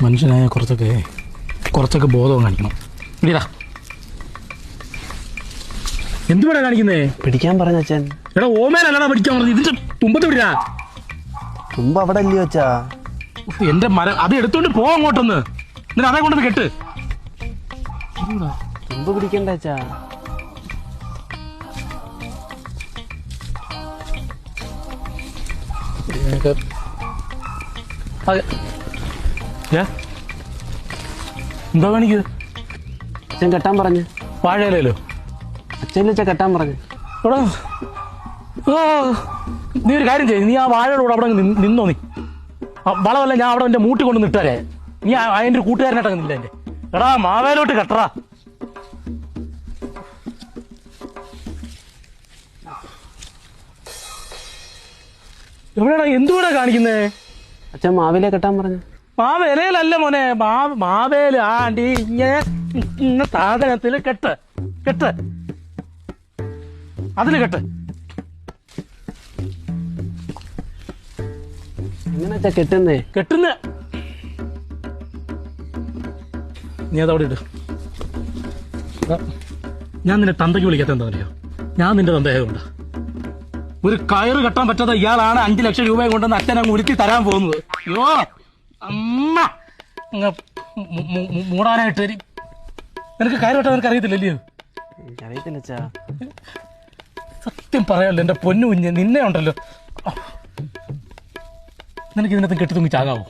മനുഷ്യനായ കുറച്ചൊക്കെ ബോധം കാണിക്കണം. ഇടിടാ, എന്തുവാടാ കാണിക്കുന്നേ? പിടിക്കാൻ പറഞ്ഞ അച്ഛൻ. എടാ ഓമേനല്ലടാ പിടിക്കാൻ പറഞ്ഞു. ഇതിന്റെ തുമ്പത്ത് വിടാ. തുമ്പ് അവിടെ അല്ലയോ അച്ഛാ? എന്റെ മരം അത് എടുത്തോണ്ട് പോ അങ്ങോട്ടൊന്ന്. എന്നിട്ട് അതേ കൊണ്ടൊന്ന് കെട്ട്. തുമ്പ് പിടിക്കണ്ട അച്ഛാ. എന്താ കാണിക്കുന്നത്? അച്ഛൻ കെട്ടാൻ പറഞ്ഞു. വാഴയിലോ? അച്ഛൻ അച്ഛാ കെട്ടാൻ പറഞ്ഞു. എടാ നീ ഒരു കാര്യം ചെയ്യും, നീ ആ വാഴയുടെ കൂടെ അവിടെ നിന്നോ. നീ വളമല്ല, ഞാൻ അവിടെ എൻ്റെ മൂട്ടി കൊണ്ട് നിട്ടാരേ. നീ അതിൻ്റെ ഒരു കൂട്ടുകാരനായിട്ടങ്ങ് നില്ല എൻ്റെ. എടാ മാവേലോട്ട് കെട്ടറാ. എവിടെയാടാ, എന്തുകൂടാ കാണിക്കുന്നേ? അച്ഛൻ മാവിലെ കെട്ടാൻ പറഞ്ഞു. മാവേലല്ല മോനെ, മാവേല് ആണ്ടി ഇങ്ങനെ സാധനത്തിൽ കെട്ട് അതില് കെട്ട്. എങ്ങനെ അച്ഛാ കെട്ടുന്നേ? കെട്ടുന്ന നീ അതവിടെ ഇട്ട്. ഞാൻ നിന്നെ തന്തയ്ക്ക് വിളിക്കാത്ത എന്താ അറിയോ? ഞാൻ നിന്റെ തന്തയായതുകൊണ്ടാ. ഒരു കയറ് കെട്ടാൻ പറ്റാത്ത ഇയാളാണ് 5 ലക്ഷം രൂപയും കൊണ്ടുവന്ന് അച്ഛൻ അങ്ങ് ഉരുത്തി തരാൻ പോകുന്നത്. അയ്യോ അമ്മ, മൂടാനായിട്ട് നിനക്ക് കയറ് കെട്ടാൻ നിനക്ക് അറിയത്തില്ലല്ലയോ? അറിയത്തില്ല അച്ഛാ. സത്യം പറയാമല്ലോ എന്റെ പൊന്നു കുഞ്ഞ്, നിന്നെ ഉണ്ടല്ലോ, നിനക്ക് ഇതിനകത്ത് കെട്ടി തൂങ്ങി ചാകാവോ?